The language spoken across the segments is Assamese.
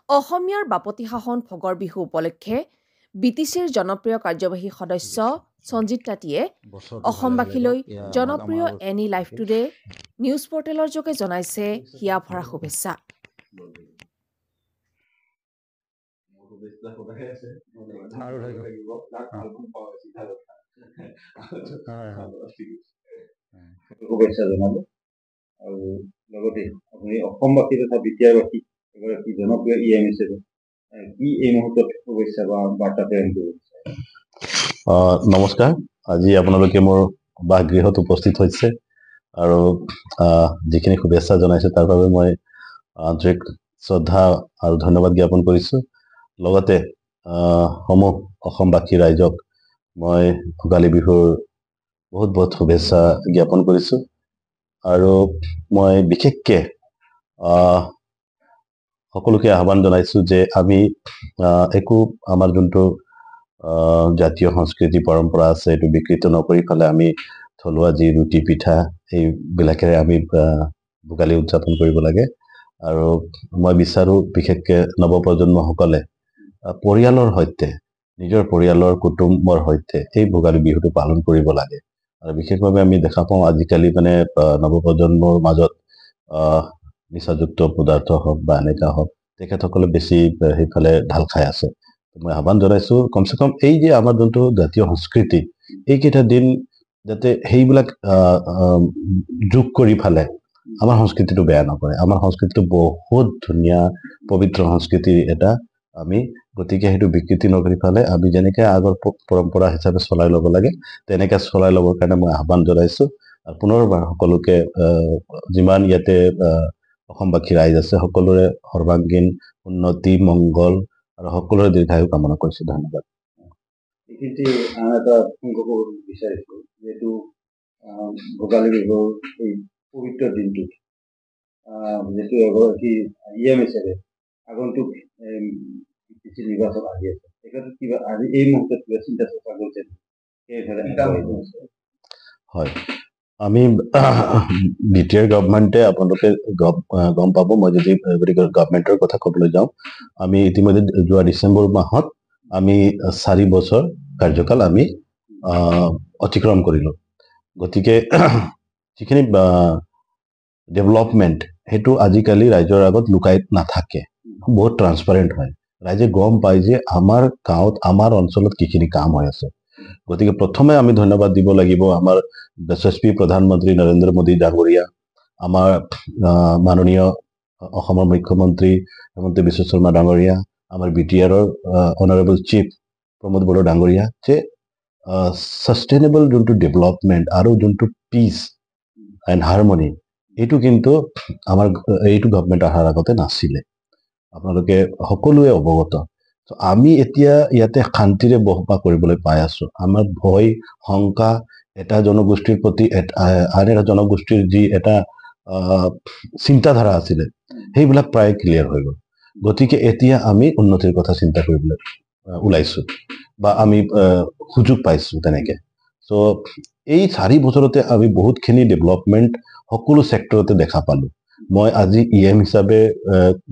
অসমীয়াৰ বাপতি সাহোন ভোগৰ বিহু উপলক্ষে বিটিচিৰ জনপ্ৰিয় কাৰ্যবাহী সদস্য সঞ্জিত তাঁতীয়ে অসমবাসীলৈ জনপ্ৰিয় এনি লাইভ টুডে নিউজ পৰ্টেলৰ যোগে জনাইছে হিয়া ভৰা শুভেচ্ছা। শুভেচ্ছা জনালো আৰু লগতে আপুনি অসমবাসী তথা বিটিআৰবাসী এগৰাকী জনপ্ৰিয় ইএম হিচাপে কি এই মুহূৰ্তত শুভেচ্ছা বা বাৰ্তা প্ৰেৰণ কৰিব বিচাৰে? নমস্কাৰ, আজি আপোনালোকে মোৰ বাসগৃহত উপস্থিত হৈছে আৰু যিখিনি শুভেচ্ছা জনাইছে তাৰ বাবে মই আন্তৰিক শ্ৰদ্ধা আৰু ধন্যবাদ জ্ঞাপন কৰিছোঁ। লগতে সমূহ অসমবাসী ৰাইজক মই ভোগালী বিহুৰ বহুত বহুত শুভেচ্ছা জ্ঞাপন কৰিছোঁ আৰু মই বিশেষকে সকলোকে আহ্বান জনাইছোঁ যে আমি একো আমাৰ যোনটো জাতীয় সংস্কৃতি পৰম্পৰা আছে এইটো বিকৃত নকৰি ফালে আমি থলুৱা যি ৰুটি পিঠা এইবিলাকেৰে আমি ভোগালী উদযাপন কৰিব লাগে। আৰু মই বিচাৰোঁ বিশেষকে নৱপ্ৰজন্মসকলে পৰিয়ালৰ সৈতে নিজৰ পৰিয়ালৰ কুটুম্বৰ সৈতে এই ভোগালী বিহুটো পালন কৰিব লাগে। আৰু বিশেষভাৱে আমি দেখা পাওঁ আজিকালি মানে নৱপ্ৰজন্মৰ মাজত নিচাযুক্ত পদাৰ্থ হওক বা এনেকা হওক তেখেতসকলে বেছি সেইফালে ঢাল খাই আছে। মই আহ্বান জনাইছোঁ কমচে কম এই যে আমাৰ যোনটো জাতীয় সংস্কৃতি এইকেইটা দিন যাতে সেইবিলাক যোগ কৰি ফালে আমাৰ সংস্কৃতিটো বেয়া নকৰে। আমাৰ সংস্কৃতিটো বহুত ধুনীয়া পবিত্ৰ সংস্কৃতি এটা আমি গতিকে সেইটো বিকৃতি নকৰি ফালে আমি যেনেকে আগৰ পৰম্পৰা হিচাপে চলাই ল'ব লাগে তেনেকে চলাই ল'বৰ কাৰণে মই আহ্বান জনাইছোঁ। পুনৰবাৰ সকলোকে যিমান ইয়াতে অসমবাসী ৰাইজ আছে সকলোৰে সৰ্বাংগীন উন্নতি মংগল আৰু সকলোৰে দীৰ্ঘায়ু কামনা কৰিছোঁ। ধন্যবাদ। এইখিনিতে আন এটা প্ৰসংগ ক'ব বিচাৰিছোঁ, যিহেতু ভোগালী বিহুৰ এই পবিত্ৰ দিনটোত যিহেতু এগৰাকী ইএম হিচাপে আগন্তুক নিৰ্বাচন আহি আছে, তেখেতক কিবা আজি এই মুহূৰ্তত কিবা চিন্তা চৰ্চা কৰিছে? হয়, আমি বিটিআৰ গভৰ্ণমেণ্টে আপোনালোকে গম পাব, মই যদি গভৰ্ণমেণ্টৰ কথা ক'বলৈ যাওঁ, আমি ইতিমধ্যে যোৱা ডিচেম্বৰ মাহত আমি 4 বছৰ কাৰ্যকাল আমি অতিক্ৰম কৰিলোঁ। গতিকে যিখিনি ডেভেলপমেণ্ট সেইটো আজিকালি ৰাইজৰ আগত লুকাই নাথাকে, বহুত ট্ৰান্সপাৰেণ্ট হয়। ৰাইজে গম পায় যে আমাৰ গাঁৱত আমাৰ অঞ্চলত কিখিনি কাম হৈ আছে। গতিকে প্ৰথমে আমি ধন্যবাদ দিব লাগিব আমাৰ যশস্বী প্ৰধানমন্ত্ৰী নৰেন্দ্ৰ মোদী ডাঙৰীয়া, আমাৰ মাননীয় অসমৰ মুখ্যমন্ত্ৰী হিমন্ত বিশ্ব শৰ্মা ডাঙৰীয়া, আমাৰ বিটিআৰৰ অনাৰেবল চিফ প্ৰমোদ বড়ো ডাঙৰীয়া যে ছাষ্টেইনেবল যোনটো ডেভেলপমেণ্ট আৰু যোনটো পিচ এণ্ড হাৰমনি এইটো কিন্তু আমাৰ এইটো গভৰ্ণমেণ্ট অহাৰ আগতে নাছিলে। আপোনালোকে সকলোৱে অৱগত। আমি এতিয়া ইয়াতে শান্তিৰে বসবাস কৰিবলৈ পাই আছোঁ। আমাৰ ভয় শংকা এটা জনগোষ্ঠীৰ প্ৰতি আন এটা জনগোষ্ঠীৰ যি এটা চিন্তাধাৰা আছিলে সেইবিলাক প্ৰায় ক্লিয়াৰ হৈ গ'ল। গতিকে এতিয়া আমি উন্নতিৰ কথা চিন্তা কৰিবলৈ ওলাইছোঁ বা আমি সুযোগ পাইছোঁ তেনেকে। চ' এই 4 বছৰতে আমি বহুতখিনি ডেভেলপমেণ্ট সকলো ছেক্টৰতে দেখা পালোঁ। মই আজি ইএম হিচাপে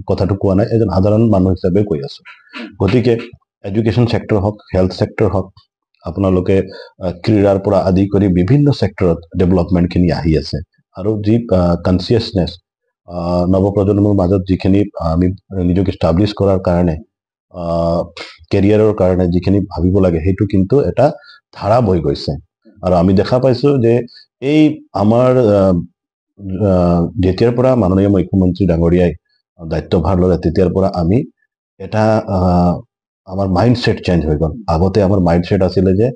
কথাটো কোৱা নাই, এজন সাধাৰণ মানুহ হিচাপে কৈ আছোঁ। গতিকে এডুকেশ্যন ছেক্টৰ হওক, হেল্থ ছেক্টৰ হওক, আপোনালোকে ক্ৰীড়াৰ পৰা আদি কৰি বিভিন্ন ছেক্টৰত ডেভেলপমেণ্টখিনি আহি আছে। আৰু যি কনচিয়াছনেছ নৱপ্ৰজন্মৰ মাজত যিখিনি আমি নিজক ইষ্টাব্লিছ কৰাৰ কাৰণে কেৰিয়াৰৰ কাৰণে যিখিনি ভাবিব লাগে সেইটো কিন্তু এটা ধাৰা বৈ গৈছে। আৰু আমি দেখা পাইছোঁ যে এই আমাৰ যেতিয়াৰ পৰা মাননীয় মুখ্যমন্ত্ৰী ডাঙৰীয়াই দায়িত্বভাৰ ল'লে তেতিয়াৰ পৰা আমি এটা আমাৰ মাইণ্ডছেট চেঞ্জ হৈ গ'ল। আগতে আমাৰ মাইণ্ডছেট আছিলে যে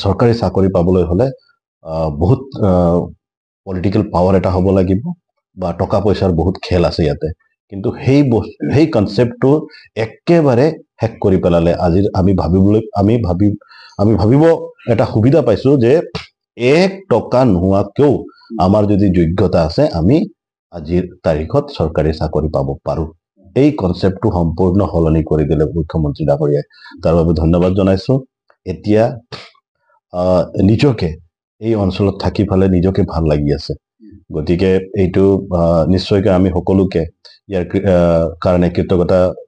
চৰকাৰী চাকৰি পাবলৈ হ'লে বহুত পলিটিকেল পাৱাৰ এটা হ'ব লাগিব বা টকা পইচাৰ বহুত খেল আছে ইয়াতে। কিন্তু সেই কনচেপ্টটো একেবাৰে শেষ কৰি পেলালে। আজি আমি ভাবিব এটা সুবিধা পাইছোঁ যে 1 টকা নোহোৱাকেও আমাৰ যদি যোগ্যতা আছে আমি আজিৰ তাৰিখত চৰকাৰী চাকৰি পাব পাৰোঁ। এই কনচেপ্টটো সম্পূৰ্ণ সলনি কৰি দিলে মুখ্যমন্ত্ৰী ডাঙৰীয়াই। তাৰ বাবে ধন্যবাদ জনাইছোঁ। এতিয়া নিজকে এই অঞ্চলত থাকি ফালে নিজকে ভাল লাগি আছে। গতিকে এইটো নিশ্চয়কৈ আমি সকলোকে ইয়াৰ কাৰণে কৃতজ্ঞতা